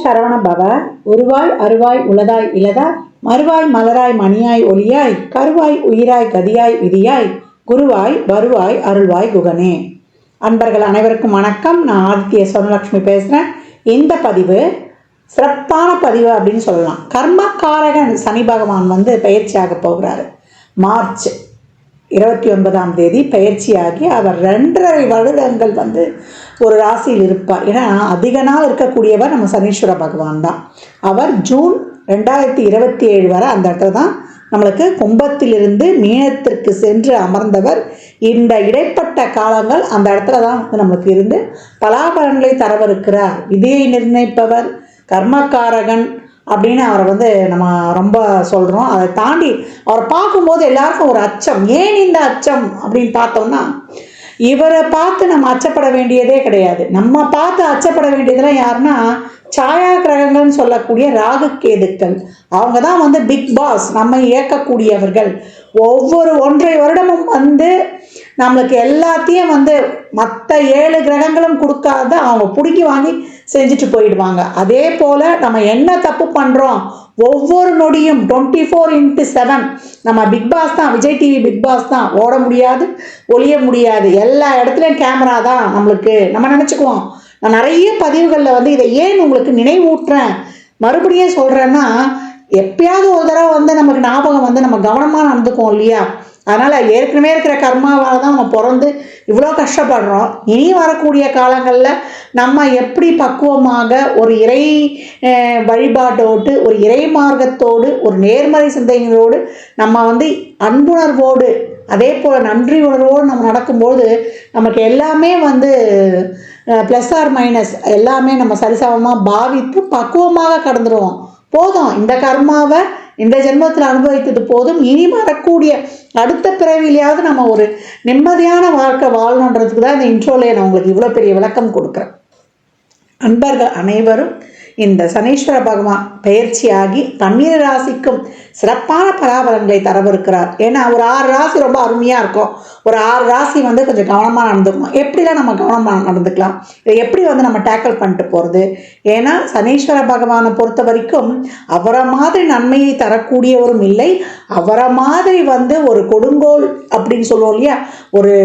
சரவண பவ. உருவாய் அருவாய் உளதாய் இலதாய் மறுவாய் மலராய் மணியாய் ஒளியாய் கருவாய் உயிராய் கதியாய் விதியாய் குருவாய் வருவாய் அருள்வாய் குகனே. அன்பர்கள் அனைவருக்கும் வணக்கம். நான் ஆதித்ய சொர்ணலட்சுமி பேசுகிறேன். இந்த பதிவு சிறப்பான பதிவு அப்படின்னு சொல்லலாம். கர்மக்காரகன் சனி பகவான் பயிற்சியாக போகிறாரு. மார்ச் 29 பயிற்சியாகி அவர் 2.5 வருடங்கள் ஒரு ராசியில் இருப்பார். ஏன்னா அதிக நாள் இருக்கக்கூடியவர் நம்ம சனீஸ்வர பகவான் தான். அவர் ஜூன் 2027 வரை அந்த இடத்துல தான் நம்மளுக்கு கும்பத்திலிருந்து மீனத்திற்கு சென்று அமர்ந்தவர். இந்த இடைப்பட்ட காலங்கள் அந்த இடத்துல தான் நம்மளுக்கு இருந்து பலாபலன்களை தரவிருக்கிறார். விதியை நிர்ணயிப்பவர், கர்மக்காரகன் அப்படின்னு அவரை நம்ம ரொம்ப சொல்கிறோம். அதை தாண்டி அவரை பார்க்கும்போது எல்லாருக்கும் ஒரு அச்சம். ஏன் இந்த அச்சம் அப்படின்னு பார்த்தோம்னா, இவரை பார்த்து நம்ம அச்சப்பட வேண்டியதே கிடையாது. நம்ம பார்த்து அச்சப்பட வேண்டியதெல்லாம் யாருன்னா சாயா கிரகங்கள்னு சொல்லக்கூடிய ராகு கேதுக்கள். அவங்க தான் பிக் பாஸ், நம்ம இயக்கக்கூடியவர்கள். ஒவ்வொரு 1.5 வருடமும் நம்மளுக்கு எல்லாத்தையும் மற்ற 7 கிரகங்களும் கொடுக்காத அவங்க பிடிக்கி வாங்கி செஞ்சுட்டு போயிடுவாங்க. அதே போல் நம்ம என்ன தப்பு பண்ணுறோம், ஒவ்வொரு நொடியும் 24/7 நம்ம பிக் பாஸ் தான், விஜய் டிவி பிக் பாஸ் தான். ஓட முடியாது, ஒளிய முடியாது, எல்லா இடத்துலையும் கேமரா தான் நம்மளுக்கு. நம்ம நினச்சிக்குவோம். நான் நிறைய பதிவுகளில் இதை ஏன் உங்களுக்கு நினைவூட்டுறேன், மறுபடியும் சொல்கிறேன்னா, எப்பயாவது ஒரு தடவை நமக்கு ஞாபகம் நம்ம கவனமாக நடந்துக்குவோம் இல்லையா? அதனால் ஏற்கனவே இருக்கிற கர்மாவால் தான் நம்ம பிறந்து இவ்வளோ கஷ்டப்படுறோம். இனி வரக்கூடிய காலங்களில் நம்ம எப்படி பக்குவமாக ஒரு இறை வழிபாட்டோடு, ஒரு இறை மார்க்கத்தோடு, ஒரு நேர்மறை சிந்தனைகளோடு நம்ம அன்புணர்வோடு, அதே போல் நன்றி உணர்வோடு நம்ம நடக்கும்போது நமக்கு எல்லாமே ப்ளஸ் ஆர் மைனஸ் எல்லாமே நம்ம சரிசமமாக பாவித்து பக்குவமாக கடந்துடுவோம். போதும், இந்த கர்மாவை இந்த ஜென்மத்தில் அனுபவித்தது போதும். இனி வரக்கூடிய அடுத்த பிறவிலையாவது நம்ம ஒரு நிம்மதியான வாழ்க்கை வாழணுன்றதுக்கு தான் இந்த இன்ட்ரோலே நான் உங்களுக்கு இவ்வளோ பெரிய விளக்கம் கொடுக்குறேன். அன்பர்கள் அனைவரும் இந்த சனீஸ்வர பகவான் பயிற்சியாகி 12 ராசிக்கும் சிறப்பான பலாபலன்களை தரவிருக்கிறார். ஏன்னா ஒரு 6 ராசி ரொம்ப அருமையாக இருக்கும். ஒரு 6 ராசி கொஞ்சம் கவனமாக நடந்துக்கணும். எப்படிலாம் நம்ம கவனமாக நடந்துக்கலாம், இதை எப்படி நம்ம டேக்கிள் பண்ணிட்டு போகிறது? ஏன்னா சனீஸ்வர பகவானை பொறுத்த வரைக்கும் அவரை மாதிரி நன்மையை தரக்கூடியவரும் இல்லை. அவரை மாதிரி ஒரு கொடுங்கோல் அப்படின்னு சொல்லுவோம் இல்லையா, ஒரு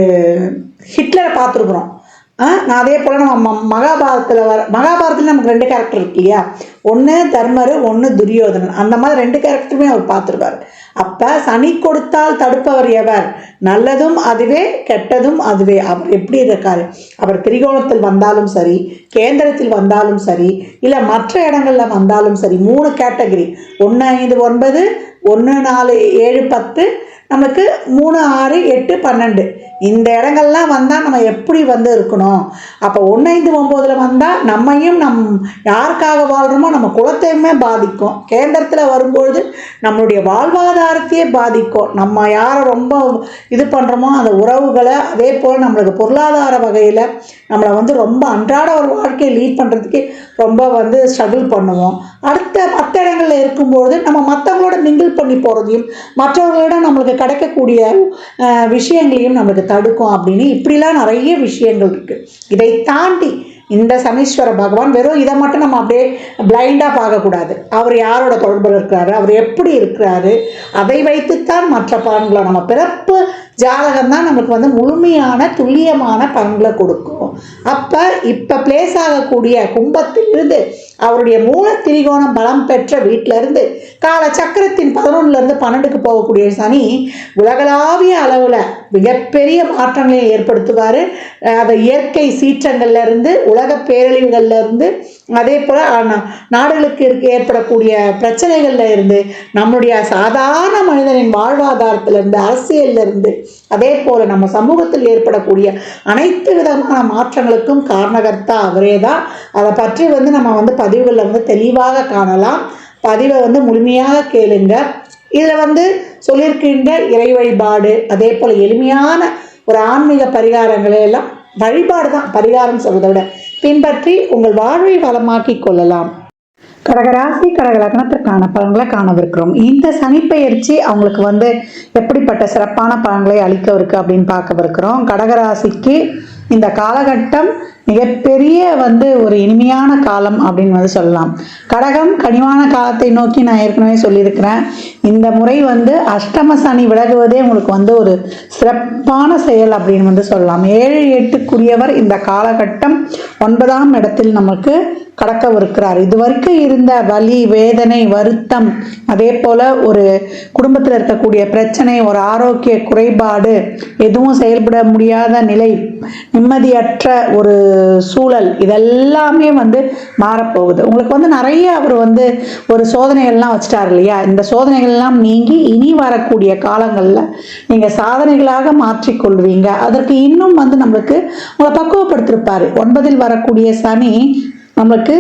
ஹிட்லரை பார்த்துருக்குறோம். நான் அதே போல் நம்ம மகாபாரதத்தில் நமக்கு 2 கேரக்டர் இருக்கு இல்லையா, ஒன்று தர்மர், ஒன்று துரியோதனன். அந்த மாதிரி 2 கேரக்டருமே அவர் பார்த்துருப்பார். அப்போ சனி கொடுத்தால் தடுப்பவர் எவர்? நல்லதும் அதுவே, கெட்டதும் அதுவே. அவர் எப்படி இருக்காரு? அவர் திரிகோணத்தில் வந்தாலும் சரி, கேந்திரத்தில் வந்தாலும் சரி, இல்லை மற்ற இடங்களில் வந்தாலும் சரி, 3 கேட்டகரி, 1, 5, 9, 1, 4, 7, 10, நமக்கு 3, 6, 8, 12 இந்த இடங்கள்லாம் வந்தால் நம்ம எப்படி இருக்கணும்? அப்போ 1, 5, 9 வந்தால் நம்மையும் யாருக்காக வாழ்கிறோமோ நம்ம குலத்தையுமே பாதிக்கும். கேந்திரத்தில் வரும்பொழுது நம்மளுடைய வாழ்வாதாரத்தையே பாதிக்கும். நம்ம யாரை ரொம்ப இது பண்ணுறோமோ அந்த உறவுகளை, அதே போல் நம்மளுக்கு பொருளாதார வகையில் நம்மளை ரொம்ப அன்றாட ஒரு வாழ்க்கையை லீட் பண்ணுறதுக்கு ரொம்ப ஸ்ட்ரகிள் பண்ணுவோம். அடுத்த மற்ற இடங்களில் இருக்கும்பொழுது நம்ம மற்றவங்களோட மிங்கிள் பண்ணி போகிறதையும் மற்றவர்களிடம் நம்மளுக்கு கிடைக்கக்கூடிய விஷயங்களையும் நம்மளுக்கு தடுக்கும். அப்படின்னு இப்படிலாம் நிறைய விஷயங்கள் இருக்குது. இதை தாண்டி இந்த சனீஸ்வர பகவான் வெறும் இதை மட்டும் நம்ம அப்படியே பிளைண்டாக பார்க்கக்கூடாது. அவர் யாரோட தொடர்பில் இருக்கிறாரு, அவர் எப்படி இருக்கிறாரு, அதை வைத்துத்தான் மற்ற பலன்களை, நம்ம பிறப்பு ஜாதகம் தான் நமக்கு முழுமையான துல்லியமான பலன்களை கொடுக்கும். அப்போ இப்போ பிளேஸ் ஆகக்கூடிய கும்பத்திலிருந்து அவருடைய மூல திரிகோணம் பலம் பெற்ற வீட்டிலிருந்து கால சக்கரத்தின் 11லேருந்து 12க்கு போகக்கூடிய சனி உலகளாவிய அளவில் மிகப்பெரிய மாற்றங்களை ஏற்படுத்துவார். அதை இயற்கை சீற்றங்கள்லேருந்து, உலக பேரழிவுகள்லேருந்து, அதே போல் நாடுகளுக்கு ஏற்படக்கூடிய பிரச்சனைகளில் இருந்து, நம்முடைய சாதாரண மனிதனின் வாழ்வாதாரத்திலிருந்து, அரசியலிருந்து, அதே போல் நம்ம சமூகத்தில் ஏற்படக்கூடிய அனைத்து விதமான மாற்றங்களுக்கும் காரணகர்த்தா அவரே தான். அதை பற்றி நம்ம பதிவுகளில் தெளிவாக காணலாம். பதிவை முழுமையாக கேளுங்க. இதில் சொல்லியிருக்கின்ற இறை வழிபாடு, அதே போல் எளிமையான ஒரு ஆன்மீக பரிகாரங்களை எல்லாம், வழிபாடு தான் பரிகாரம் சொல்வதை விட, பின்பற்றி உங்கள் வாழ்வை வளமாக்கி கொள்ளலாம். கடகராசி கடக லக்னத்திற்கான பலன்களை காணவிருக்கிறோம். இந்த சனிப்பெயர்ச்சி அவங்களுக்கு எப்படிப்பட்ட சிறப்பான பலன்களை அளிக்கவிருக்கு அப்படின்னு பார்க்கவிருக்கிறோம். கடகராசிக்கு இந்த காலகட்டம் மிகப்பெரிய ஒரு இனிமையான காலம் அப்படின்னு சொல்லலாம். கடகம் கனிவான காலத்தை நோக்கி நான் ஏற்கனவே சொல்லியிருக்கிறேன். இந்த முறை அஷ்டம சனி விலகுவதே உங்களுக்கு ஒரு சிறப்பான செயல் அப்படின்னு சொல்லலாம். 7 8க்குரியவர் இந்த காலகட்டம் 9ஆம் இடத்தில் நமக்கு கடக்கவிருக்கிறார். இது வரைக்கும் இருந்த வலி, வேதனை, வருத்தம், அதே போல ஒரு குடும்பத்தில் இருக்கக்கூடிய பிரச்சனை, ஒரு ஆரோக்கிய குறைபாடு, எதுவும் செயல்பட முடியாத நிலை, நிம்மதியற்ற ஒரு சூழல், இதெல்லாமே மாறப்போகுது. உங்களுக்கு நிறைய அவர் ஒரு சோதனைகள்லாம் வச்சுட்டார் இல்லையா? இந்த சோதனைகள்லாம் நீங்கி இனி வரக்கூடிய காலங்களில் நீங்கள் சாதனைகளாக மாற்றிக்கொள்வீங்க. அதற்கு இன்னும் நம்மளுக்கு உங்களை பக்குவப்படுத்திருப்பார். 9இல் வரக்கூடிய சனி நம்மளுக்கு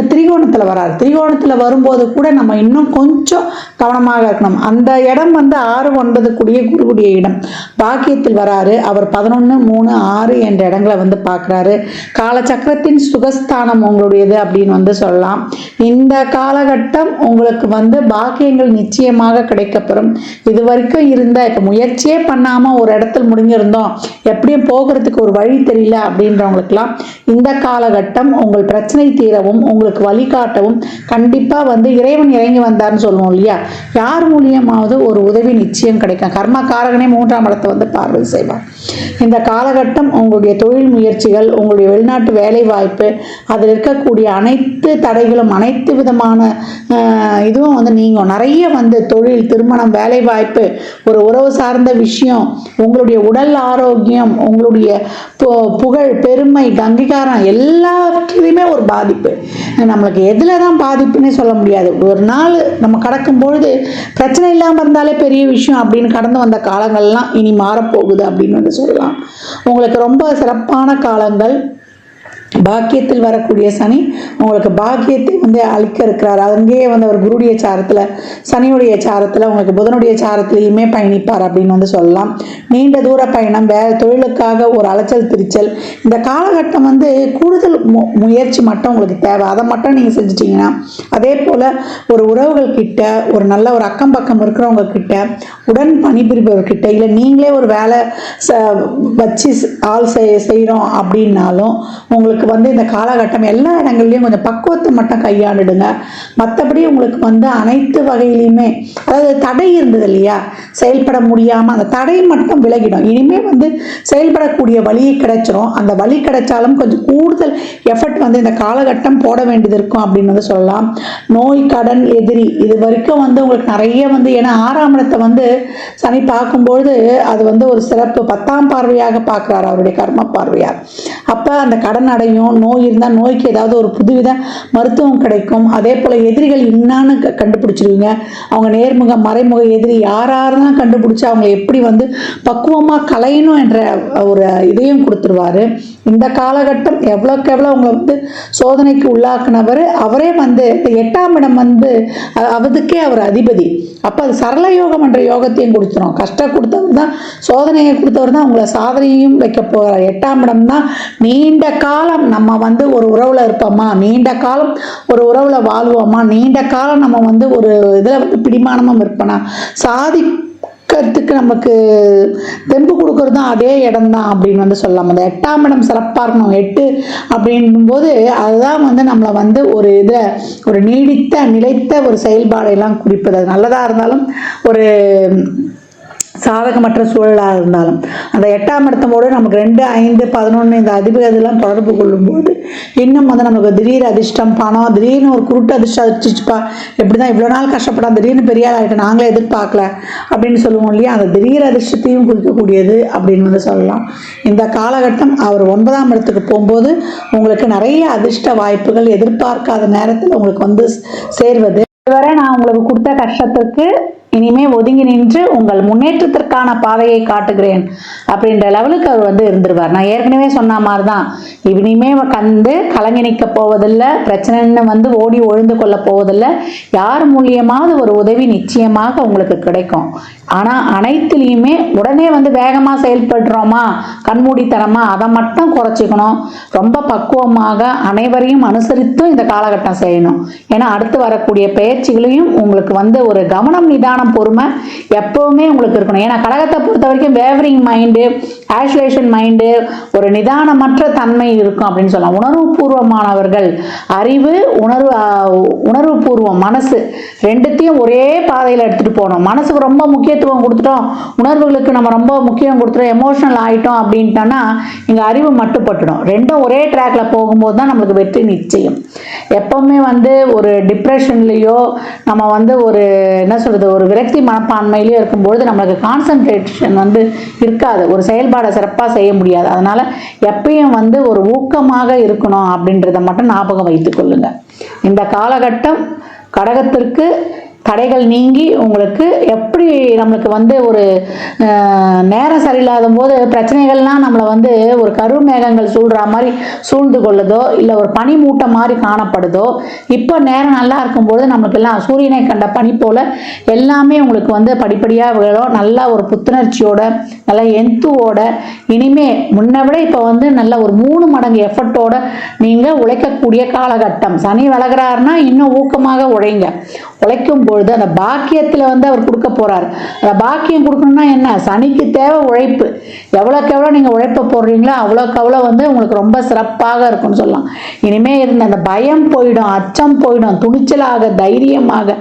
திரிகோணத்தில் வராது. திரிகோணத்தில் வரும்போது கூட நம்ம இன்னும் கொஞ்சம் கவனமாக இருக்கணும். அந்த இடம் 6 9 கூடிய குருவுடைய இடம். பாக்கியத்தில் வராரு. அவர் 11 3 6 என்ற இடங்களை பார்க்குறாரு. காலச்சக்கரத்தின் சுகஸ்தானம் உங்களுடையது அப்படின்னு சொல்லலாம். இந்த காலகட்டம் உங்களுக்கு பாக்கியங்கள் நிச்சயமாக கிடைக்கப்பெறும். இது வரைக்கும் இருந்த இப்போ முயற்சியே பண்ணாமல் ஒரு இடத்துல முடிஞ்சிருந்தோம், எப்படியும் போகிறதுக்கு ஒரு வழி தெரியல அப்படின்றவங்களுக்கெல்லாம் இந்த காலகட்டம் உங்கள் பிரச்சனை தீரவும் உங்களுக்கு வழிகாட்டவும் கண்டிப்பா இறைவன் இறங்கி வந்தார்னு சொல்லுவோம் இல்லையா? யார் மூலியமாவது ஒரு உதவி நிச்சயம் கிடைக்கும். கர்ம காரகனே 3ஆம் இடத்தை பார்வை செய்வார். இந்த காலகட்டம் உங்களுடைய தொழில் முயற்சிகள், உங்களுடைய வெளிநாட்டு வேலை வாய்ப்பு, அதில் இருக்கக்கூடிய அனைத்து தடைகளும், அனைத்து விதமான இதுவும் நீங்க நிறைய தொழில், திருமணம், வேலை வாய்ப்பு, ஒரு உறவு சார்ந்த விஷயம், உங்களுடைய உடல் ஆரோக்கியம், உங்களுடைய புகழ், பெருமை, அங்கீகாரம், எல்லாத்துலேயுமே ஒரு பாதிப்பு. நம்மளுக்கு எதுல தான் பாதிப்புன்னே சொல்ல முடியாது. ஒரு நாள் நம்ம கடக்கும் பொழுது பிரச்சனை இல்லாமல் இருந்தாலே பெரிய விஷயம் அப்படின்னு கடந்து வந்த காலங்கள்லாம் இனி மாறப்போகுது அப்படின்னு சொல்லலாம். உங்களுக்கு ரொம்ப சிறப்பான காலங்கள். பாக்கியத்தில் வரக்கூடிய சனி உங்களுக்கு பாக்கியத்தை அளிக்க இருக்கிறார். அங்கேயே அவர் குருடைய சாரத்தில், சனியுடைய சாரத்தில், உங்களுக்கு புதனுடைய சாரத்திலையுமே பயணிப்பார் அப்படின்னு சொல்லலாம். நீண்ட தூர பயணம், வேற தொழிலுக்காக ஒரு அலைச்சல் திருச்சல், இந்த காலகட்டம் கூடுதல் முயற்சி மட்டும் உங்களுக்கு தேவை. அதை மட்டும் நீங்கள் செஞ்சிட்டிங்கன்னா, அதே போல் ஒரு உறவுகள் கிட்ட, ஒரு நல்ல ஒரு அக்கம் பக்கம் இருக்கிறவங்க கிட்ட, உடன் பணிபுரிபவர்கிட்ட, இல்லை நீங்களே ஒரு வேலை வச்சு ஆள் செய்கிறோம் அப்படின்னாலும் உங்களுக்கு இந்த காலகட்டம் எல்லா இடங்கள்லையும் கொஞ்சம் பக்குவத்தை மட்டும் கையாண்டுடுங்க. மற்றபடி உங்களுக்கு அனைத்து வகையிலையுமே, அதாவது தடை இருந்தது இல்லையா, செயல்பட முடியாமல் அந்த தடை மட்டும் விலகிடும். இனிமே செயல்படக்கூடிய வழி கிடைச்சிரும். அந்த வழி கிடைச்சாலும் கொஞ்சம் கூடுதல் எஃபர்ட் இந்த காலகட்டம் போட வேண்டியது இருக்கும் அப்படின்னு சொல்லலாம். நோய், கடன், எதிரி, இது வரைக்கும் உங்களுக்கு நிறைய ஏன்னா 6ஆம் இடத்தை சனி பார்க்கும்பொழுது அது ஒரு சிறப்பு 10ஆம் பார்வையாக பார்க்குறாரு, அவருடைய கர்ம பார்வையார். அப்போ அந்த கடன் அடையும், நோய் இருந்தால் நோய்க்கு ஏதாவது ஒரு புதுவித மருத்துவம் கிடைக்கும். அதே போல் எதிரிகள் என்னான்னு கண்டுபிடிச்சிருவீங்க. அவங்க நேர்முக மறைமுக எதிரி யாரெல்லாம் கண்டுபிடிச்சி அவங்க எப்படி பக்குவமாக கலையணும் என்ற ஒரு இதையும் கொடுத்துருவாரு. இந்த காலகட்டம் எவ்வளோக்கு எவ்வளோ உங்களை சோதனைக்கு உள்ளாக்குனவர் அவரே இந்த 8ஆம் இடம் அவதுக்கே அவர் அதிபதி. அப்போ அது சரள யோகம் என்ற யோகத்தையும் கொடுத்துரும். கஷ்டம் கொடுத்தவர் தான், சோதனையை கொடுத்தவர் தான், உங்களை சாதனையும் வைக்க போகிறார். 8ஆம் இடம் தான் நீண்ட காலம் நம்ம ஒரு உறவுல இருப்போமா, நீண்ட காலம் ஒரு உறவுல வாழ்வோமா, நீண்ட காலம் நம்ம ஒரு இதில் பிடிமானமும் இருப்போனா, சாதிக்கிறதுக்கு நமக்கு தெம்பு கொடுக்கறது தான் அதே இடம் தான் அப்படின்னு சொல்லலாம். அந்த 8ஆம் இடம் சிறப்பாக இருக்கணும். 8 அப்படின்னும் போது அதுதான் நம்மளை ஒரு இதை ஒரு நீடித்த நிலைத்த ஒரு செயல்பாடையெல்லாம் குறிப்பது. அது நல்லதாக இருந்தாலும் ஒரு சாதகமற்ற சூழலாக இருந்தாலும் அந்த 8ஆம் இடத்தோடு நமக்கு 2 5 11 இந்த அதிபதியெல்லாம் தொடர்பு கொள்ளும்போது இன்னும் நமக்கு திடீர் அதிர்ஷ்டம், பணம், திடீர்னு ஒரு குருட்டு அதிர்ஷ்டம் அதிர்ச்சிச்சுப்பா, எப்படி தான் இவ்வளோ நாள் கஷ்டப்படாம திடீர்னு பெரிய ஆள் ஆகிட்டு நாங்களே எதிர்பார்க்கல அப்படின்னு சொல்லுவோம் இல்லையா? அந்த திடீர் அதிர்ஷ்டத்தையும் குறிக்கக்கூடியது அப்படின்னு சொல்லலாம். இந்த காலகட்டம் அவர் 9ஆம் இடத்துக்கு போகும்போது உங்களுக்கு நிறைய அதிர்ஷ்ட வாய்ப்புகள் எதிர்பார்க்காத நேரத்தில் உங்களுக்கு சேர்வது. இதுவரை நான் உங்களுக்கு கொடுத்த கஷ்டத்துக்கு இனிமே ஒதுங்கி நின்று உங்கள் முன்னேற்றத்திற்கான பாதையை காட்டுகிறேன் அப்படின்ற லெவலுக்கு அவர் இருந்துருவார். நான் ஏற்கனவே சொன்ன மாதிரி தான், இனிமே கலங்கி நிற்க போவதில்லை, பிரச்சனைன்னு ஓடி ஒழிந்து கொள்ள போவதில்லை. யார் மூலியமாவது ஒரு உதவி நிச்சயமாக உங்களுக்கு கிடைக்கும். ஆனால் அனைத்துலேயுமே உடனே வேகமாக செயல்படுறோமா, கண்மூடித்தனமா, அதை மட்டும் குறைச்சிக்கணும். ரொம்ப பக்குவமாக அனைவரையும் அனுசரித்தும் இந்த காலகட்டம் செய்யணும். ஏன்னா அடுத்து வரக்கூடிய பயிற்சிகளையும் உங்களுக்கு ஒரு கவனம் நிதானம் நிதானம், பொறுமை எப்பவுமே உங்களுக்கு இருக்கணும். ஏன்னா கடகத்தை பொறுத்த வரைக்கும் வேவரிங் மைண்டு, ஆசுலேஷன் மைண்டு, ஒரு நிதானமற்ற தன்மை இருக்கும் அப்படின்னு சொல்லலாம். உணர்வுபூர்வமானவர்கள், அறிவு, உணர்வுபூர்வம், மனசு ரெண்டுத்தையும் ஒரே பாதையில் எடுத்துகிட்டு போகணும். மனசுக்கு ரொம்ப முக்கியத்துவம் கொடுத்துட்டோம், உணர்வுகளுக்கு நம்ம ரொம்ப முக்கியம் கொடுத்துட்டோம், எமோஷனல் ஆகிட்டோம் அப்படின்ட்டோன்னா இங்கே அறிவு மட்டுப்பட்டுடும். ரெண்டும் ஒரே ட்ராக்ல போகும்போது தான் நம்மளுக்கு வெற்றி நிச்சயம். எப்பவுமே ஒரு டிப்ரெஷன்லேயோ நம்ம ஒரு என்ன சொல்கிறது, ஒரு விரக்தி மனப்பான்மையிலையோ இருக்கும்பொழுது நம்மளுக்கு கான்சன்ட்ரேஷன் இருக்காது, ஒரு செயல்பாடை சிறப்பாக செய்ய முடியாது. அதனால் எப்பயும் ஒரு ஊக்கமாக இருக்கணும் அப்படின்றத மட்டும் ஞாபகம் வைத்துக் கொள்ளுங்க. இந்த காலகட்டம் கடகத்திற்கு தடைகள் நீங்கி உங்களுக்கு எப்படி நம்மளுக்கு ஒரு நேரம் சரியில்லாத போது பிரச்சனைகள்லாம் நம்மளை ஒரு கருமேகங்கள் சூழ்ற மாதிரி சூழ்ந்து கொள்ளுதோ, இல்லை ஒரு பனி மூட்டை மாதிரி காணப்படுதோ, இப்போ நேரம் நல்லா இருக்கும்பொழுது நம்மளுக்கு எல்லாம் சூரியனை கண்ட பனி போல எல்லாமே உங்களுக்கு படிப்படியாக விழும். நல்லா ஒரு புத்துணர்ச்சியோட, நல்லா எந்துவோட, இனிமே முன்னை விட இப்போ நல்ல ஒரு 3 மடங்கு எஃபர்ட்டோட நீங்கள் உழைக்கக்கூடிய காலகட்டம். சனி விலகிறாருன்னா இன்னும் ஊக்கமாக உழைங்க. உழைக்கும் பொழுது அந்த பாக்கியத்தில் அவர் கொடுக்க போறாரு. அந்த பாக்கியம் கொடுக்கணும்னா என்ன, சனிக்கு தேவை உழைப்பு. எவ்வளோக்கு எவ்வளோ நீங்கள் உழைப்ப போடுறீங்களோ அவ்வளோக்கு அவ்வளோ உங்களுக்கு ரொம்ப சிறப்பாக இருக்கும்னு சொல்லலாம். இனிமே இருந்த அந்த பயம் போயிடும், அச்சம் போயிடும், துணிச்சலாக, தைரியமாக,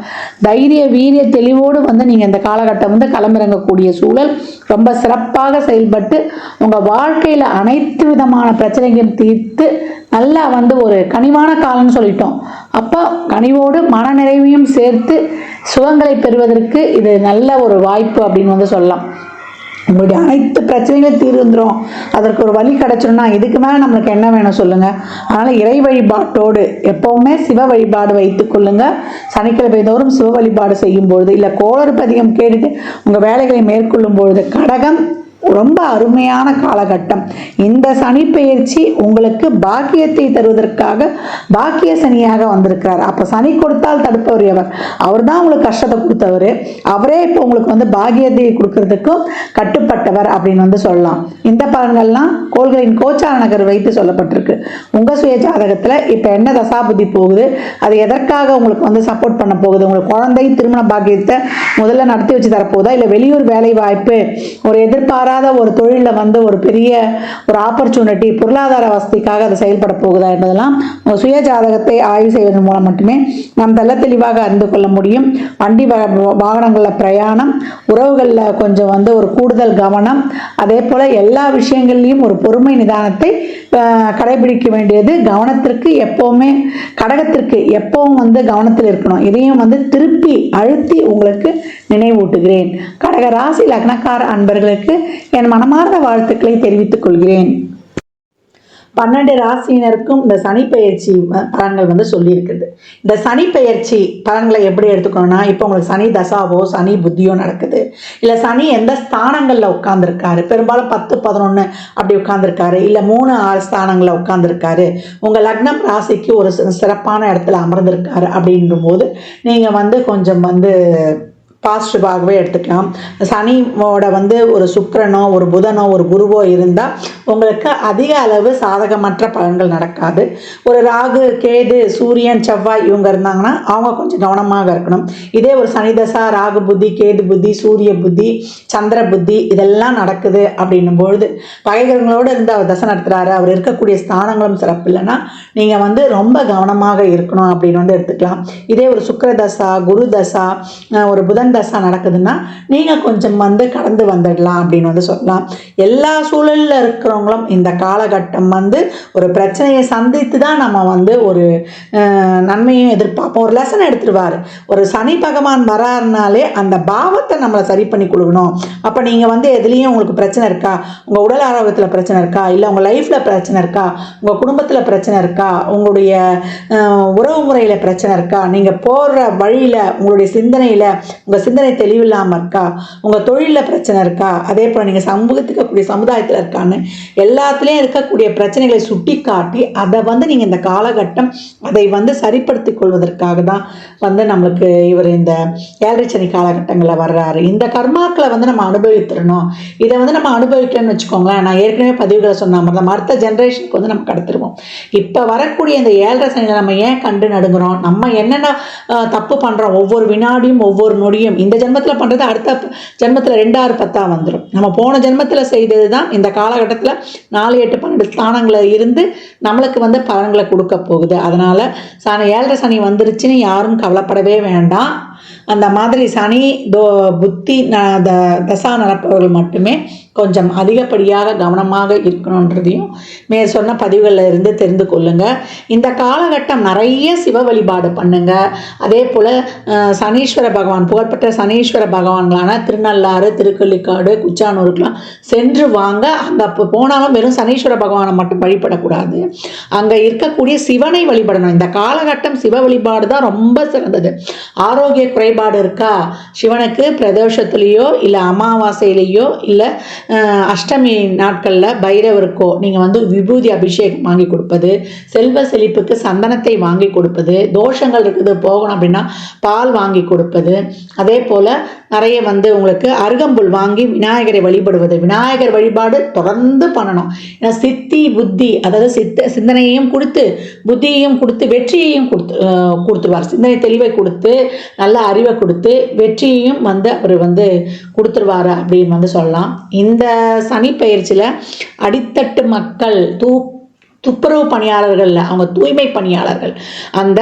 தைரிய வீரிய தெளிவோடு நீங்கள் இந்த காலகட்டம் களமிறங்கக்கூடிய சூழல் ரொம்ப சிறப்பாக செயல்பட்டு உங்கள் வாழ்க்கையில் அனைத்து விதமான பிரச்சனைகளையும் தீர்த்து நல்லா ஒரு கனிவான காலம்னு சொல்லிட்டோம். அப்போ கனிவோடு மன நிறைவையும் சேர்த்து சுகங்களை பெறுவதற்கு இது நல்ல ஒரு வாய்ப்பு அப்படின்னு சொல்லலாம். உங்களுடைய அனைத்து பிரச்சனைகளும் தீர்ந்துடும், அதற்கு ஒரு வழி கிடைச்சிடும்னா இதுக்கு மேலே நம்மளுக்கு என்ன வேணும் சொல்லுங்க. அதனால் இறை வழிபாட்டோடு எப்போவுமே சிவ வழிபாடு வைத்துக் கொள்ளுங்க. சனிக்கிழமை தோறும் சிவ வழிபாடு செய்யும் பொழுது, இல்லை கோளறு பதிகம் கேட்டுட்டு உங்கள் வேலைகளை மேற்கொள்ளும் பொழுது கடகம் ரொம்ப அருமையான காலகட்டம். இந்த சனி பெயர்ச்சி உங்களுக்கு பாக்கியத்தை தருவதற்காக பாக்கிய சனியாக வந்திருக்கிறார். அப்போ சனி கொடுத்தால் தடுப்பவர் எவர்? அவர் தான் உங்களுக்கு கஷ்டத்தை கொடுத்தவர். அவரே இப்போ உங்களுக்கு பாக்கியத்தை கொடுக்கறதுக்கும் கட்டுப்பட்டவர் அப்படின்னு சொல்லலாம். இந்த பலன்கள்லாம் கோள்களின் கோச்சார நகர் வைத்து சொல்லப்பட்டிருக்கு. உங்கள் சுய ஜாதகத்தில் இப்போ என்ன தசாபுத்தி போகுது, அது எதற்காக உங்களுக்கு சப்போர்ட் பண்ண போகுது, உங்களுக்கு குழந்தை திருமண பாக்கியத்தை முதல்ல நடத்தி வச்சு தரப்போகுதா, இல்லை வெளியூர் வேலை வாய்ப்பு, ஒரு எதிர்பாராத ஒரு தொழிலில் ஒரு பெரிய ஒரு ஆப்பர்ச்சுனிட்டி, பொருளாதார வசதிக்காக அது செயல்பட போகுதா என்பதெல்லாம் சுய ஜாதகத்தை ஆய்வு செய்வதன் மூலம் மட்டுமே நாம் தெல்ல தெளிவாக அறிந்து கொள்ள முடியும். வண்டி வாகனங்களில் பிரயாணம், உறவுகளில் கொஞ்சம் ஒரு கூடுதல் கவனம், அதே போல் எல்லா விஷயங்கள்லையும் ஒரு பொறுமை நிதானத்தை கடைபிடிக்க வேண்டியது கவனத்திற்கு எப்போவுமே, கடகத்திற்கு எப்பவும் கவனத்தில் இருக்கணும். இதையும் திருப்பி அழுத்தி உங்களுக்கு நினைவூட்டுகிறேன். கடக ராசி லக்னக்கார அன்பர்களுக்கு என் மனமார்ந்த வாழ்த்துக்களை தெரிவித்துக் கொள்கிறேன். 12 ராசியினருக்கும் இந்த சனி பெயர்ச்சி பலன்கள் சொல்லியிருக்குது. இந்த சனி பெயர்ச்சி பலன்களை எப்படி எடுத்துக்கணும்னா, இப்போ உங்களுக்கு சனி தசாவோ சனி புத்தியோ நடக்குது, இல்லை சனி எந்த ஸ்தானங்களில் உட்கார்ந்துருக்காரு, பெரும்பாலும் 10, 11 அப்படி உட்கார்ந்துருக்காரு, இல்லை 3, 6 ஸ்தானங்களில் உட்கார்ந்துருக்காரு, உங்கள் லக்னம் ராசிக்கு ஒரு சிறப்பான இடத்துல அமர்ந்திருக்காரு அப்படின்னும் போது நீங்கள் கொஞ்சம் பாசிட்டிவாகவே எடுத்துக்கலாம். சனியோட ஒரு சுக்கிரனோ ஒரு புதனோ ஒரு குருவோ இருந்தால் உங்களுக்கு அதிக அளவு சாதகமற்ற பலன்கள் நடக்காது. ஒரு ராகு, கேது, சூரியன், செவ்வாய் இவங்க இருந்தாங்கன்னா அவங்க கொஞ்சம் கவனமாக இருக்கணும். இதே ஒரு சனி தசா, ராகு புத்தி, கேது புத்தி, சூரிய புத்தி, சந்திர புத்தி இதெல்லாம் நடக்குது அப்படின்னும் பொழுது பகைகளோடு இருந்து அவர் தசை நடத்துகிறாரு, அவர் இருக்கக்கூடிய ஸ்தானங்களும் சிறப்பு இல்லைன்னா நீங்கள் ரொம்ப கவனமாக இருக்கணும் அப்படின்னு எடுத்துக்கலாம். இதே ஒரு சுக்கிர தசா, குரு தசா, ஒரு புதன் தசா நடக்குதுன்னா நீங்கள் கொஞ்சம் கடந்து வந்துடலாம் அப்படின்னு சொல்லலாம். எல்லா சூழலில் இருக்கிறவங்களும் இந்த காலகட்டம் ஒரு பிரச்சனையை சந்தித்து தான் நம்ம ஒரு நன்மையும் எதிர்பார்ப்போம். ஒரு லெசன் எடுத்துருவார். ஒரு சனி பகவான் வராருனாலே அந்த பாவத்தை நம்மளை சரி பண்ணி கொடுக்கணும். அப்போ நீங்கள் எதுலேயும் உங்களுக்கு பிரச்சனை இருக்கா, உங்கள் உடல் ஆரோக்கியத்தில் பிரச்சனை இருக்கா, இல்லை உங்கள் லைஃப்பில் பிரச்சனை இருக்கா, உங்கள் குடும்பத்தில் பிரச்சனை இருக்கா, உங்களுடைய உறவு முறையில் பிரச்சனை இருக்கா, நீங்கள் போகிற வழியில் உங்களுடைய சிந்தனையில் உங்கள் சிந்தனை தெளிவில்லாமல் இருக்கா, உங்கள் தொழிலில் பிரச்சனை இருக்கா, அதே போல் நீங்கள் சமூகத்துக்கு இருக்கக்கூடிய சமுதாயத்தில் இருக்கான்னு எல்லாத்துலேயும் இருக்கக்கூடிய பிரச்சனைகளை சுட்டி காட்டி அதை வந்து நீங்கள் இந்த காலகட்டம் அதை வந்து சரிப்படுத்தி கொள்வதற்காக தான் வந்து நம்மளுக்கு இவர் இந்த 7 சனி காலகட்டங்களில் வர்றாரு. இந்த கர்மாக்களை வந்து நம்ம அனுபவித்துடணும். இதை வந்து நம்ம அனுபவிக்கணும்னு வச்சுக்கோங்களேன், நான் ஏற்கனவே பதிவுகளை சொன்ன மாதிரி நம்ம அடுத்த ஜென்ரேஷனுக்கு வந்து நம்ம கடத்திடுவோம். இப்போ வரக்கூடிய இந்த 7 சனியில் நம்ம ஏன் கண்டு நடுங்குறோம், நம்ம என்னென்ன தப்பு பண்ணுறோம், ஒவ்வொரு வினாடியும் ஒவ்வொரு நொடியும் இந்த ஜென்மத்தில் பண்ணுறது அடுத்த ஜென்மத்தில் 2 6 10 வந்துடும். நம்ம போன ஜென்மத்தில் செய்தது தான் இந்த காலகட்டத்தில் 4 8 12 ஸ்தானங்களில் இருந்து நம்மளுக்கு வந்து பலன்களை கொடுக்க போகுது. அதனால் 7 சனி வந்துருச்சுன்னு யாரும் கவலைப்படவே வேண்டாம். அந்த மாதிரி சனி புத்தி தசா நடப்பவர்கள் மட்டுமே கொஞ்சம் அதிகப்படியாக கவனமாக இருக்கணுன்றதையும் மேற் சொன்ன பதிவுகளில் இருந்து தெரிந்து கொள்ளுங்க. இந்த காலகட்டம் நிறைய சிவ வழிபாடு பண்ணுங்க. அதே போல் சனீஸ்வர பகவான், புகழ்பெற்ற சனீஸ்வர பகவான்களான திருநள்ளாறு, திருக்கள்ளிக்காடு, குச்சானூருக்கெலாம் சென்று வாங்க. அங்கே அப்போ போனாலும் வெறும் சனீஸ்வர பகவானை மட்டும் வழிபடக்கூடாது, அங்கே இருக்கக்கூடிய சிவனை வழிபடணும். இந்த காலகட்டம் சிவ வழிபாடு தான் ரொம்ப சிறந்தது. ஆரோக்கிய குறைபாடு இருக்கா, சிவனுக்கு பிரதோஷத்துலேயோ இல்லை அமாவாசையிலேயோ இல்லை அஷ்டமி நாட்களில் பைரவருக்கோ நீங்கள் வந்து விபூதி அபிஷேகம் வாங்கி கொடுப்பது, செல்வ செழிப்புக்கு சந்தனத்தை வாங்கி கொடுப்பது, தோஷங்கள் இருக்குது போகணும் அப்படின்னா பால் வாங்கி கொடுப்பது, அதே போல் நிறைய வந்து உங்களுக்கு அருகம்புல் வாங்கி விநாயகரை வழிபடுவது. விநாயகர் வழிபாடு தொடர்ந்து பண்ணணும். ஏன்னா சித்தி புத்தி, அதாவது சிந்தனையையும் கொடுத்து புத்தியையும் கொடுத்து வெற்றியையும் கொடுத்துருவார். சிந்தனை தெளிவை கொடுத்து நல்ல அறிவை கொடுத்து வெற்றியையும் வந்து அவர் வந்து கொடுத்துருவார் அப்படின்னு வந்து சொல்லலாம். இந்த சனி பயிற்சியில் அடித்தட்டு மக்கள் துப்புரவு பணியாளர்கள், அவங்க தூய்மை பணியாளர்கள், அந்த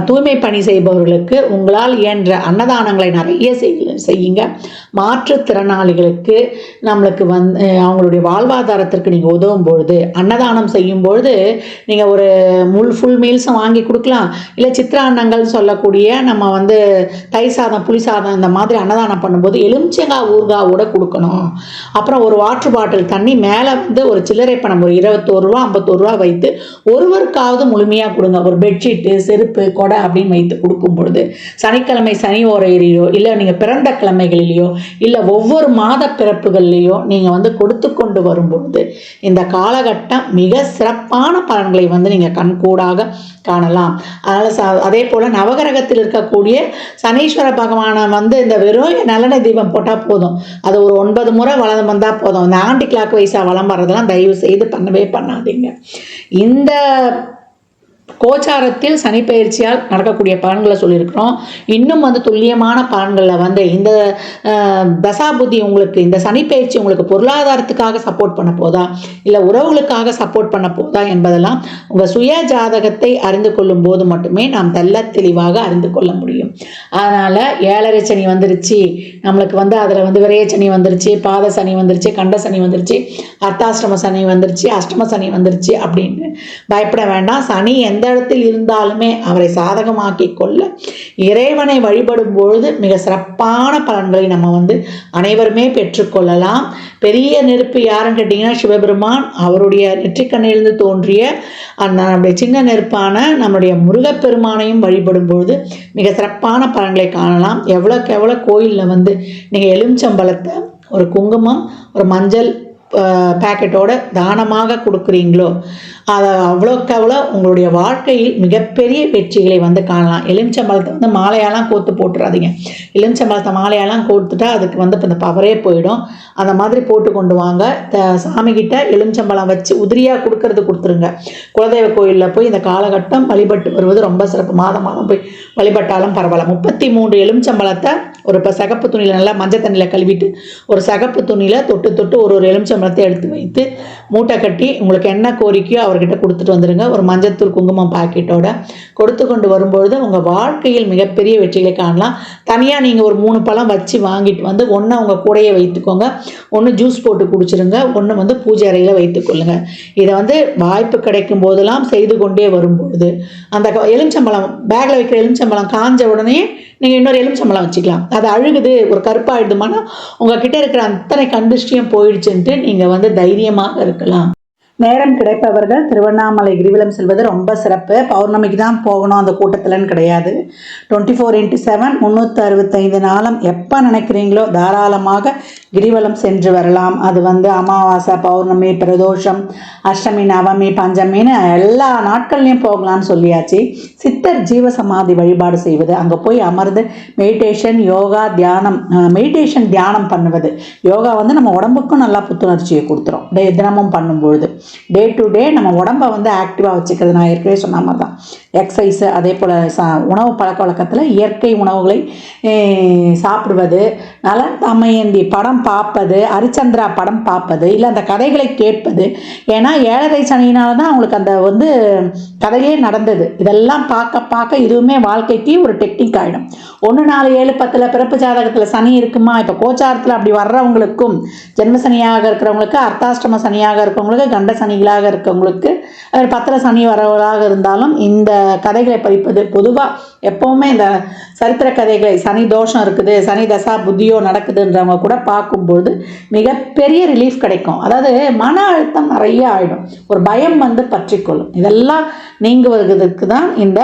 தூய்மை பணி செய்பவர்களுக்கு உங்களால் இயன்ற அன்னதானங்களை நிறைய செய்யுங்க. மாற்றுத்திறனாளிகளுக்கு நம்மளுக்கு வந்து அவங்களுடைய வாழ்வாதாரத்திற்கு நீங்கள் உதவும் பொழுது, அன்னதானம் செய்யும் பொழுது நீங்கள் ஒரு ஃபுல் மீல்ஸும் வாங்கி கொடுக்கலாம். இல்லை சித்திரான்னங்கள் சொல்லக்கூடிய நம்ம வந்து தயிர் சாதம், புளி சாதம் இந்த மாதிரி அன்னதானம் பண்ணும்போது எலுமிச்சங்காய் ஊறுகாவோட கொடுக்கணும். அப்புறம் ஒரு வாட்டர் பாட்டில் தண்ணி மேலே வந்து ஒரு சில்லறை பணம் ஒரு 21 ரூபா 51 ரூபா வைத்து ஒருவருக்காவது முழுமையாக கொடுங்க. ஒரு பெட்ஷீட்டு, செருப்பு, கொடை அப்படின்னு வைத்து கொடுக்கும் பொழுது சனிக்கிழமை சனி ஓரையிலையோ இல்லை நீங்கள் பிறந்த கிழமைகளிலேயோ இல்லை ஒவ்வொரு மாத பிறப்புகள்லையோ நீங்கள் வந்து கொடுத்து கொண்டு வரும்பொழுது இந்த காலகட்டம் மிக சிறப்பான பலன்களை வந்து நீங்கள் கண்கூடாக காணலாம். அதனால் அதே போல் நவகிரகத்தில் இருக்கக்கூடிய சனீஸ்வர பகவானை வந்து இந்த வெறும் நல்லெண்ணெய் தீபம் போட்டால் போதும், அது ஒரு 9 முறை வளம் வந்தால் போதும். இந்த ஆண்டி கிளாக் வைஸாக வளம் வர்றதெல்லாம் தயவு செய்து பண்ணவே பண்ணாதீங்க. இந்த கோச்சாரத்தில் சனி பயிற்சியால் நடக்கக்கூடிய பலன்களை சொல்லியிருக்கிறோம். இன்னும் வந்து துல்லியமான பலன்களில் வந்து இந்த தசாபுத்தி உங்களுக்கு, இந்த சனி பயிற்சி உங்களுக்கு பொருளாதாரத்துக்காக சப்போர்ட் பண்ண போதா இல்லை உறவுகளுக்காக சப்போர்ட் பண்ண போதா என்பதெல்லாம் உங்கள் சுய ஜாதகத்தை அறிந்து கொள்ளும் போது மட்டுமே நாம் தெல்ல தெளிவாக அறிந்து கொள்ள முடியும். அதனால் 7 சனி வந்துருச்சு நம்மளுக்கு வந்து, அதில் வந்து விரைய சனி வந்துருச்சு, பாத சனி வந்துருச்சு, கண்ட சனி வந்துருச்சு, அர்த்தாஷ்டம சனி வந்துருச்சு, அஷ்டம சனி வந்துருச்சு அப்படின்னு பயப்பட வேண்டாம். சனி எந்த இடத்தில் இருந்தாலுமே அவரை சாதகமாக்கி கொள்ள இறைவனை வழிபடும் பொழுது மிக சிறப்பான பலன்களை நம்ம வந்து அனைவருமே பெற்றுக்கொள்ளலாம். பெரிய நெருப்பு யாருன்னு கேட்டிங்கன்னா சிவபெருமான். அவருடைய நெற்றிக்கண்ணிலிருந்து தோன்றிய அந்த நம்முடைய சின்ன நெருப்பான நம்முடைய முருகப்பெருமானையும் வழிபடும் பொழுது மிக சிறப்பான பலன்களை காணலாம். எவ்வளோக்கு எவ்வளோ கோயிலில் வந்து நீங்கள் எலுமிச்சம்பழத்தை, ஒரு குங்குமம், ஒரு மஞ்சள் பேக்கெட்டோட தானமாக கொடுக்குறீங்களோ அதை அவ்வளோக்கு அவ்வளோ உங்களுடைய வாழ்க்கையில் மிகப்பெரிய வெற்றிகளை வந்து காணலாம். எலுமிச்சம்பழத்தை வந்து மாலையெல்லாம் கோத்து போட்டுறாதீங்க. எலுமிச்சம்பழத்தை மாலையெல்லாம் கோத்துட்டா அதுக்கு வந்து இப்போ இந்த பவரே போயிடும். அந்த மாதிரி போட்டு கொண்டு வாங்க. சாமிகிட்ட எலுமிச்சம்பழம் வச்சு உதிரியாக கொடுத்துருங்க. குலதெய்வ கோயிலில் போய் இந்த காலகட்டம் வழிபட்டு வருவது ரொம்ப சிறப்பு. மாதம் போய் வழிபட்டாலும் பரவாயில்ல. 33 எலுமிச்சம்பழத்தை ஒரு சிகப்பு துணியில் நல்லா மஞ்சள் தண்ணியில் கழுவிட்டு ஒரு சிகப்பு துணியில் தொட்டு ஒரு எலுமிச்சம்பழத்தை எடுத்து வைத்து மூட்டை கட்டி உங்களுக்கு என்ன கோரிக்கையோ அவர்கிட்ட கொடுத்துட்டு வந்துடுங்க. ஒரு மஞ்சத்தூள் குங்குமம் பாக்கெட்டோட கொடுத்து கொண்டு வரும்பொழுது உங்கள் வாழ்க்கையில் மிகப்பெரிய வெற்றிகளை காணலாம். தனியாக நீங்கள் ஒரு 3 பழம் வச்சு வாங்கிட்டு வந்து ஒன்று உங்கள் கூடையே வைத்துக்கோங்க, ஒன்று ஜூஸ் போட்டு குடிச்சிருங்க, ஒன்று வந்து பூஜை அறையில் வைத்துக்கொள்ளுங்க. இதை வந்து வாய்ப்பு கிடைக்கும் போதெல்லாம் செய்து கொண்டே வரும்பொழுது அந்த எலுமிச்சம்பழம் பேக்கில் வைக்கிற எலுமிச்சம்பழம் காஞ்ச உடனே நீங்கள் இன்னொரு எலுமிச்சம்பழம் வச்சுக்கலாம். அது அழுகுது, ஒரு கருப்பாகிடுமானா உங்ககிட்ட இருக்கிற அத்தனை கண்டிஷ்டியும் போயிடுச்சுன்ட்டு நீங்கள் வந்து தைரியமாக இருக்கலாம். நேரம் கிடைப்பவர்கள் திருவண்ணாமலை கிரிவலம் செல்வது ரொம்ப சிறப்பு. பௌர்ணமிக்கு தான் போகணும் அந்த கூட்டத்தில்னு கிடையாது. 24x7 365 நாளும் எப்போ நினைக்கிறீங்களோ தாராளமாக கிரிவலம் சென்று வரலாம். அது அமாவாசை, பௌர்ணமி, பிரதோஷம், அஷ்டமி, நவமி, பஞ்சமின்னு எல்லா நாட்கள்லையும் போகலான்னு சொல்லியாச்சு. சித்தர் ஜீவசமாதி வழிபாடு செய்வது, அங்கே போய் அமர்ந்து மெடிடேஷன், யோகா, தியானம், மெடிடேஷன் தியானம் பண்ணுவது. யோகா நம்ம உடம்புக்கும் நல்லா புத்துணர்ச்சியை கொடுத்துரும். தினமும் பண்ணும்பொழுது டே டு டே நம்ம உடம்பை ஆக்டிவாக வச்சுக்கிறது. நான் ஏற்கனவே சொன்ன மாதிரி தான் எக்ஸசைஸு, அதே போல் உணவு பழக்க வழக்கத்தில் இயற்கை உணவுகளை சாப்பிடுவது, நல தமயந்தி படம் பார்ப்பது, ஹரிச்சந்திரா படம் பார்ப்பது, இல்லை அந்த கதைகளை கேட்பது. ஏன்னா 7.5 சனியினால தான் அவங்களுக்கு அந்த கதையே நடந்தது. இதெல்லாம் பார்க்க பார்க்க இதுவுமே வாழ்க்கைக்கு ஒரு டெக்னிக் ஆகிடும். 1, 4, 7, 10 பிறப்பு ஜாதகத்தில் சனி இருக்குமா, இப்போ கோச்சாரத்தில் அப்படி வர்றவங்களுக்கும், ஜென்ம சனியாக இருக்கிறவங்களுக்கு, அர்த்தாஷ்டம சனியாக இருக்கிறவங்களுக்கு, கண்ட சனிகளாக இருக்கிறவங்களுக்கு, 10 சனி வரவர்களாக இருந்தாலும் இந்த கதைகளை படிப்பது. பொதுவாக எப்போவுமே இந்த சரித்திர கதைகளை, சனி தோஷம் இருக்குது, சனி தசா புத்தியோ நடக்குதுன்றவங்க கூட பார்க்கும்போது மிகப்பெரிய ரிலீஃப் கிடைக்கும். அதாவது மன அழுத்தம் நிறைய ஆகிடும், ஒரு பயம் பற்றிக்கொள்ளும். இதெல்லாம் நீங்குவதற்கு தான் இந்த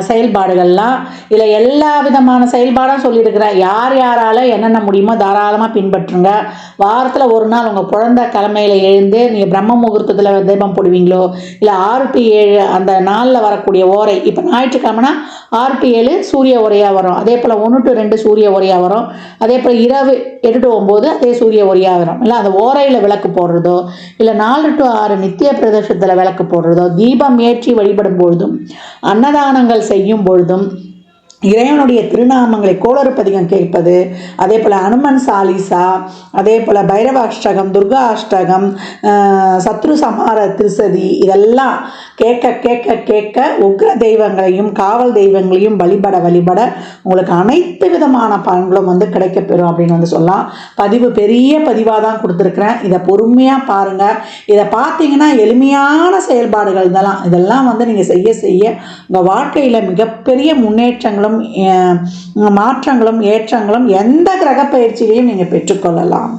செயல்பாடுகள்லாம். இதில் எல்லா விதமான செயல்பாடும் சொல்லியிருக்கிறேன். யார் யாரால் என்னென்ன முடியுமோ தாராளமாக பின்பற்றுங்க. வாரத்தில் ஒரு நாள் உங்கள் குழந்தை கிழமையில் எழுந்து நீங்கள் பிரம்ம முகூர்த்தத்தில் தீபம் போடுவீங்களோ, இல்லை 6 to 7 அந்த நாளில் வரக்கூடிய ஓரை, இப்போ ஞாயிற்றுக்கிழமைனா 6 to 7 சூரிய ஓரையாக வரும். அதே போல் 1 to 2 சூரிய ஓரையாக வரும். அதே போல் இரவு 8 to 9 அதே சூரிய ஓரையாக வரும். இல்லை அந்த ஓரையில் விளக்கு போடுறதோ, இல்லை 4 to 6 நித்திய பிரதேசத்தில் விளக்கு போடுறதோ, தீபம் ஏற்றி வழிபடும் பொழுதும், அன்னதானங்கள் செய்யும் பொழுதும், இறைவனுடைய திருநாமங்களை கோளறுப்பதிகம் கேட்பது, அதே போல் அனுமன் சாலிசா, அதே போல் பைரவ அஷ்டகம், துர்கா அஷ்டகம், சத்ரு சமார திருசதி, இதெல்லாம் கேட்க கேட்க கேட்க உக்ர தெய்வங்களையும் காவல் தெய்வங்களையும் வழிபட வழிபட உங்களுக்கு அனைத்து விதமான பலன்களும் கிடைக்கப்பெறும் அப்படின்னு சொல்லலாம். பதிவு பெரிய பதிவாக தான் கொடுத்துருக்குறேன். இதை பொறுமையாக பாருங்கள். இதை பார்த்தீங்கன்னா எளிமையான செயல்பாடுகள் இதெல்லாம் நீங்கள் செய்ய செய்ய உங்கள் வாழ்க்கையில் மிகப்பெரிய முன்னேற்றங்களும் மாற்றங்களும் ஏற்றங்களும் எந்த கிரக பயிற்சியிலையும் நீங்கள் பெற்றுக்கொள்ளலாம்.